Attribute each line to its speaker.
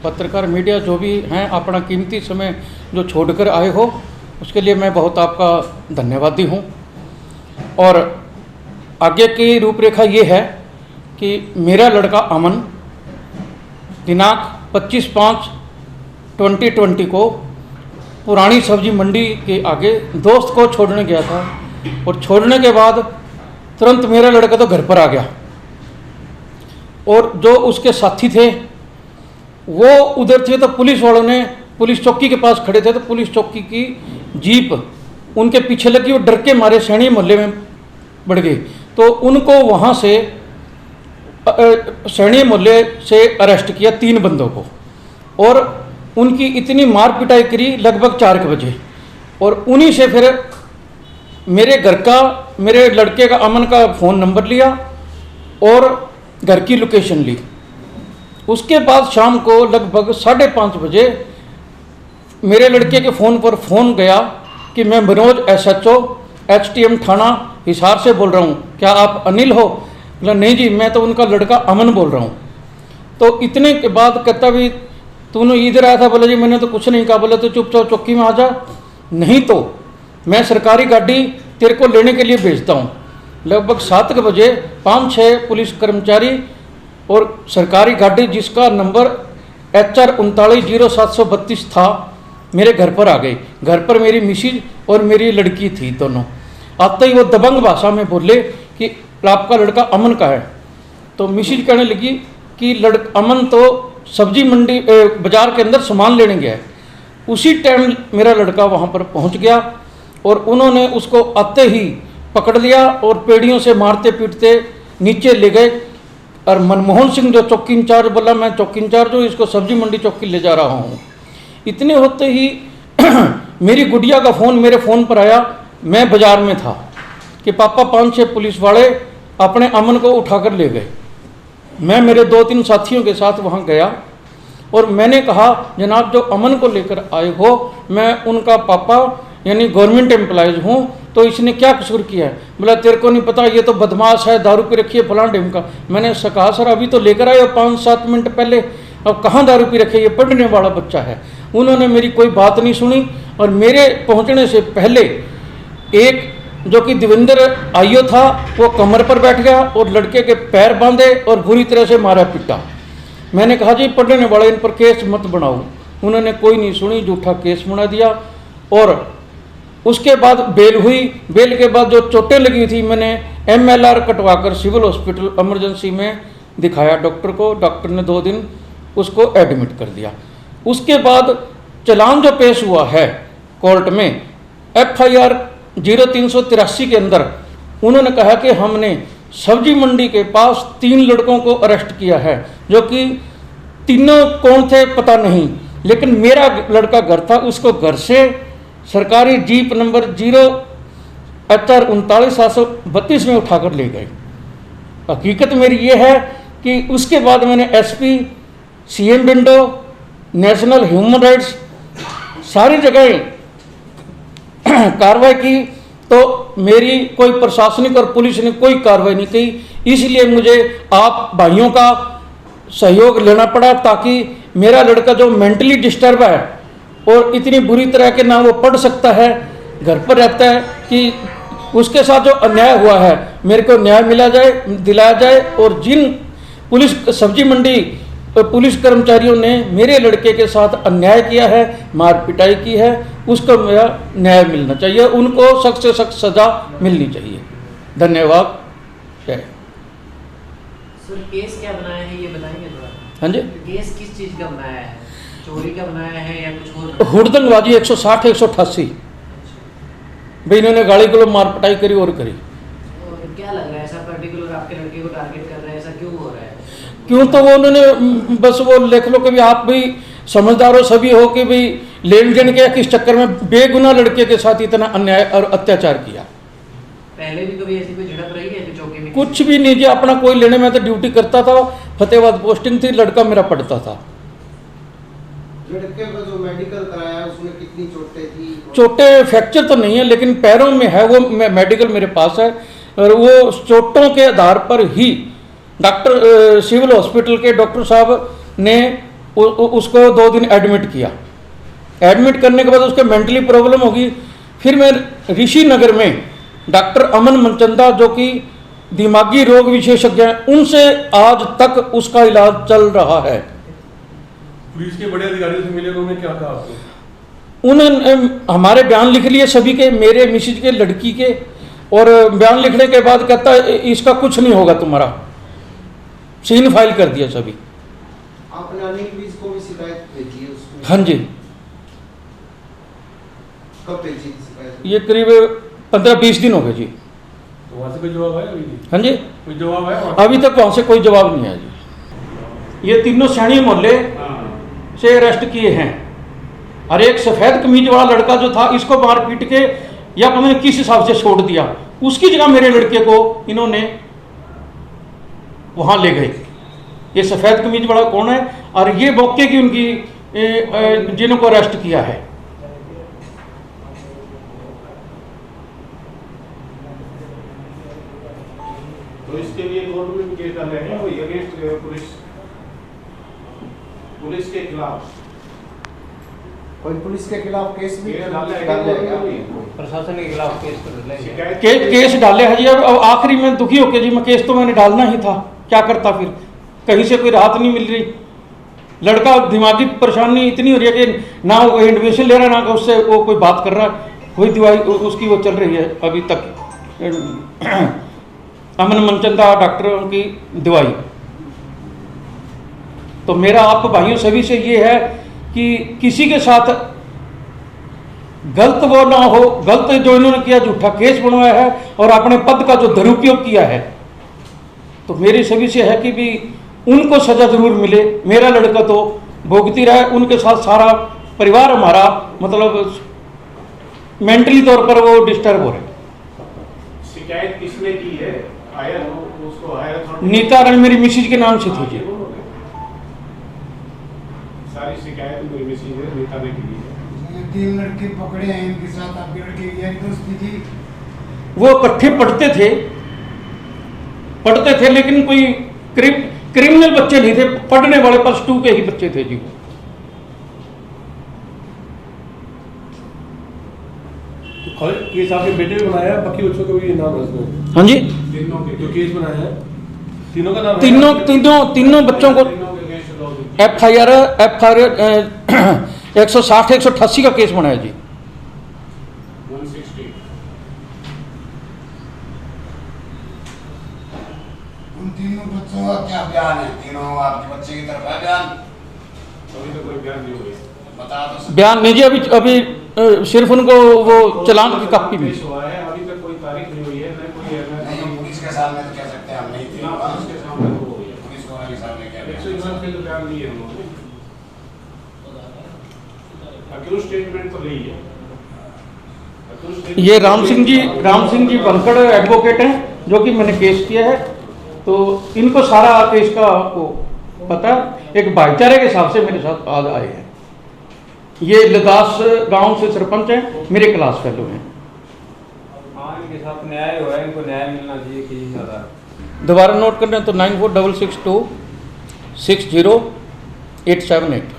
Speaker 1: पत्रकार मीडिया जो भी हैं, अपना कीमती समय जो छोड़कर आए हो उसके लिए मैं बहुत आपका धन्यवादी हूँ। और आगे की रूपरेखा ये है कि मेरा लड़का अमन दिनांक 25/5/2020 को पुरानी सब्जी मंडी के आगे दोस्त को छोड़ने गया था, और छोड़ने के बाद तुरंत मेरा लड़का तो घर पर आ गया, और जो उसके साथी थे वो उधर थे। तो पुलिस वालों ने, पुलिस चौकी के पास खड़े थे, तो पुलिस चौकी की जीप उनके पीछे लगी और डर के मारे सैनी मोहल्ले में बढ़ गई। तो उनको वहाँ से सैनी मोहल्ले से अरेस्ट किया 3 बंदों को, और उनकी इतनी मार पिटाई करी लगभग 4 बजे। और उन्हीं से फिर मेरे घर का, मेरे लड़के का अमन का फ़ोन नंबर लिया और घर की लोकेशन ली। उसके बाद शाम को लगभग 5:30 बजे मेरे लड़के के फ़ोन पर फ़ोन गया कि मैं मनोज SHO HTM थाना हिसार से बोल रहा हूँ, क्या आप अनिल हो? बोला नहीं जी, मैं तो उनका लड़का अमन बोल रहा हूँ। तो इतने के बाद कहता भी तूने इधर आया था? बोला जी मैंने तो कुछ नहीं कहा। बोला तो चुपचाप चौकी में आ जा, नहीं तो मैं सरकारी गाड़ी तेरे को लेने के लिए भेजता हूँ। लगभग 7 बजे 5-6 पुलिस कर्मचारी और सरकारी गाड़ी जिसका नंबर HR 390732 था मेरे घर पर आ गई। घर पर मेरी मिसिज और मेरी लड़की थी। दोनों आते ही वो दबंग भाषा में बोले कि आपका लड़का अमन का है। तो मिसिज कहने लगी कि अमन तो सब्जी मंडी बाजार के अंदर सामान लेने गया है। उसी टाइम मेरा लड़का वहाँ पर पहुँच गया और उन्होंने उसको आते ही पकड़ लिया और पेड़ियों से मारते पीटते नीचे ले गए। और मनमोहन सिंह जो चौकी इंचार्ज बोला मैं चौकी इंचार्ज हूँ, इसको सब्जी मंडी चौकी ले जा रहा हूँ। इतने होते ही मेरी गुड़िया का फ़ोन मेरे फ़ोन पर आया, मैं बाज़ार में था, कि पापा 5-6 पुलिस वाले अपने अमन को उठाकर ले गए। मैं मेरे 2-3 साथियों के साथ वहाँ गया और मैंने कहा जनाब जो अमन को लेकर आए हो मैं उनका पापा यानी गवर्नमेंट एम्प्लॉयज़ हूँ, तो इसने क्या कसूर किया है? बोला तेरे को नहीं पता, ये तो बदमाश है, दारू पी रखी है फलां ढिम का। मैंने कहा सर अभी तो लेकर आए हो 5-7 मिनट पहले, अब कहाँ दारू पी रखी है, ये पढ़ने वाला बच्चा है। उन्होंने मेरी कोई बात नहीं सुनी और मेरे पहुँचने से पहले एक जो कि देवेंद्र आइयो था वो कमर पर बैठ गया और लड़के के पैर बांधे और बुरी तरह से मारा पिटा। मैंने कहा जी पढ़ने वाले इन पर केस मत बनाओ। उन्होंने कोई नहीं सुनी, झूठा केस बना दिया। और उसके बाद बेल हुई। बेल के बाद जो चोटें लगी थी मैंने MLR कटवाकर सिविल हॉस्पिटल इमरजेंसी में दिखाया डॉक्टर को। डॉक्टर ने 2 दिन उसको एडमिट कर दिया। उसके बाद चालान जो पेश हुआ है कोर्ट में FIR 0383 के अंदर उन्होंने कहा कि हमने सब्जी मंडी के पास 3 लड़कों को अरेस्ट किया है, जो कि तीनों कौन थे पता नहीं, लेकिन मेरा लड़का घर था, उसको घर से सरकारी जीप नंबर 0HR 3932 में उठाकर ले गए। हकीकत मेरी ये है कि उसके बाद मैंने SP, CM window, national human rights सारी जगह कार्रवाई की, तो मेरी कोई प्रशासनिक और पुलिस ने कोई कार्रवाई नहीं की। इसलिए मुझे आप भाइयों का सहयोग लेना पड़ा ताकि मेरा लड़का जो मेंटली डिस्टर्ब है और इतनी बुरी तरह के ना वो पढ़ सकता है, घर पर रहता है, कि उसके साथ जो अन्याय हुआ है मेरे को न्याय दिलाया जाए। और जिन पुलिस सब्जी मंडी पुलिस कर्मचारियों ने मेरे लड़के के साथ अन्याय किया है, मार पिटाई की है, उसको मेरा न्याय मिलना चाहिए, उनको सख्त से सख्त सजा मिलनी चाहिए। धन्यवाद। जय।
Speaker 2: सर केस क्या बनाया है ये बताएंगे थोड़ा?
Speaker 1: हाँ जी,
Speaker 2: केस किस चीज़ का बनाया है? चोरी का बनाया है या कुछ और?
Speaker 1: हुड़दंगबाजी 160-188 भाई, इन्होंने गाड़ी को मार पिटाई करी और करी।
Speaker 2: और क्या लग रहा है ऐसा पर्टिकुलर आपके लड़के को टारगेट कर रहा है, ऐसा क्यों हो रहा है?
Speaker 1: क्यों तो वो उन्होंने बस वो लिख लो कि भी आप भी समझदार हो सभी हो कि भाई लेन देन के किस चक्कर में बेगुनाह लड़के के साथ इतना अन्याय और अत्याचार किया।
Speaker 2: पहले भी कभी ऐसी कोई झड़प रही है चौकी में?
Speaker 1: कुछ भी नहीं जी, अपना कोई लेने में तो ड्यूटी करता था, फतेहाबाद पोस्टिंग थी, लड़का मेरा पढ़ता था।
Speaker 3: लड़के को जो मेडिकल कराया उसमें कितनी चोटें थी?
Speaker 1: चोटें फ्रैक्चर तो नहीं है लेकिन पैरों में है, वो मेडिकल मेरे पास है। और वो चोटों के आधार पर ही डॉक्टर सिविल हॉस्पिटल के डॉक्टर साहब ने उसको 2 दिन एडमिट किया। एडमिट करने के बाद उसके मेंटली प्रॉब्लम होगी। फिर मैं ऋषि नगर में डॉक्टर अमन मनचंदा जो कि दिमागी रोग विशेषज्ञ हैं, उनसे आज तक उसका इलाज चल रहा है।
Speaker 4: पुलिस के बड़े अधिकारियों से मिले, उन्होंने क्या कहा आपको?
Speaker 1: उन्होंने हमारे बयान लिख लिए सभी के, मेरे मिसेज के, लड़की के, और बयान लिखने के बाद कहता है इसका कुछ नहीं होगा, तुम्हारा सीन फाइल कर दिया सभी।
Speaker 3: आपने अनिल विज को भी शिकायत भेजी है उसमें?
Speaker 1: हाँ जी।
Speaker 3: कब भेजी थी शिकायत?
Speaker 1: ये करीब 15-20 दिन हो गए जी।
Speaker 4: तो वहाँ से कोई जवाब आया अभी नहीं?
Speaker 1: हाँ जी,
Speaker 4: कोई जवाब आया वहाँ से?
Speaker 1: अभी तक वहाँ से कोई जवाब नहीं आया जी। ये तीनों सैनी मोहल्ले से अरेस्ट किए हैं, और एक सफ़ेद कमीज वाला लड़का जो था, इसको मार पीट के या पता नहीं किस हिसाब से छोड़ दिया, उसकी जगह मेरे लड़के को इन्होंने वहाँ ले गए। ये सफ़ेद कमीज वाला कौन है, और ये मौके की उनकी जिन्हों को अरेस्ट किया है।
Speaker 5: तो इसके लिए कोर्ट में भी केस डाले हैं कोई अगेंस्ट पुलिस के खिलाफ?
Speaker 3: कोई पुलिस के खिलाफ केस भी
Speaker 5: केस डाले हैं
Speaker 3: डाले
Speaker 5: क्या?
Speaker 3: हैं?
Speaker 2: प्रशासन के खिलाफ केस कर लेंगे।
Speaker 5: शिकायत
Speaker 1: केस डाले हैं जी। अब आखिरी में दुखी होके जी, मैं केस तो मैंने डालना ही था, क्या करता फिर, कहीं से कोई राहत नहीं मिल रही। लड़का दिमागी परेशानी इतनी हो रही है कि ना वो इंडोमेशन ले रहा है, ना उससे वो कोई बात कर रहा है, वही दवाई उसकी वो चल रही है अभी तक। अमन मनचंदा डॉक्टरों की दवाई। तो मेरा आप भाइयों सभी से ये है कि किसी के साथ गलत वो ना हो, गलत जो इन्होंने किया, झूठा केस बनवाया है और अपने पद का जो दुरुपयोग किया है, तो मेरी सभी से है कि भी उनको सजा जरूर मिले। मेरा लड़का तो भोगती रहा है, उनके साथ सारा परिवार हमारा मतलब मेंटली तौर पर वो डिस्टर्ब हो रहे हैं।
Speaker 5: शिकायत किसने की है? आया उसको आया अथॉरिटी?
Speaker 1: नीता रण मेरी मिसेज के नाम से थी जी।
Speaker 5: सारी शिकायत मेरी मिसेज है, नीता ने की है।
Speaker 6: 3 लड़के पकड़े हैं, इनके साथ आपके लड़के की यारी दोस्ती थी?
Speaker 1: वो इकट्ठे पढ़ते थे लेकिन कोई क्रिमिनल बच्चे नहीं थे, पढ़ने वाले +2 के ही बच्चे थे जी।
Speaker 4: तो केस आपके बेटे ने बनाया, बाकी बच्चों का भी नाम है उसमें?
Speaker 1: हाँ जी,
Speaker 5: तीनों के
Speaker 4: जो केस बनाया है तीनों का नाम है?
Speaker 1: तीनों बच्चों को
Speaker 5: तीनों के अगेंस्ट लॉ
Speaker 1: FIR 160-188 का केस बनाया जी।
Speaker 5: 160।
Speaker 6: उन तीनों बच्चों का क्या बयान है? तीनों आपके बच्चे की तरफ है बयान?
Speaker 5: अभी तो कोई बयान नहीं हुआ।
Speaker 6: बता दो सर।
Speaker 1: बयान नहीं जी, अभी सिर्फ उनको वो चलान की कॉपी मिली।
Speaker 5: पेश हुआ है, अभी तक कोई तारीख नहीं हुई है, न कोई
Speaker 6: नहीं, पुलिस के सामने तो कह सकते हैं हम नहीं थे।
Speaker 5: ना पुलिस के सामने तो हो गया।
Speaker 6: पुलिस को हमारे सामने क्या बयान?
Speaker 5: 161 के बयान लिए हम लोगों ने। अक्यूज स्टेटमेंट तो नहीं है। Accused statement
Speaker 1: ये राम सिंह जी बनखड़ एडवोकेट हैं, जो कि मैंने केस किया है, तो इनको सारा केस का वो पता है। एक भाईचारे के हिसाब से मेरे साथ आज आए हैं। ये लदास गांव से सरपंच हैं, मेरे क्लास फेलो हैं।
Speaker 7: हाँ, इनके साथ न्याय हुआ है, इनको न्याय मिलना चाहिए किसी ज़्यादा।
Speaker 1: दोबारा नोट कर लें तो 9466260878।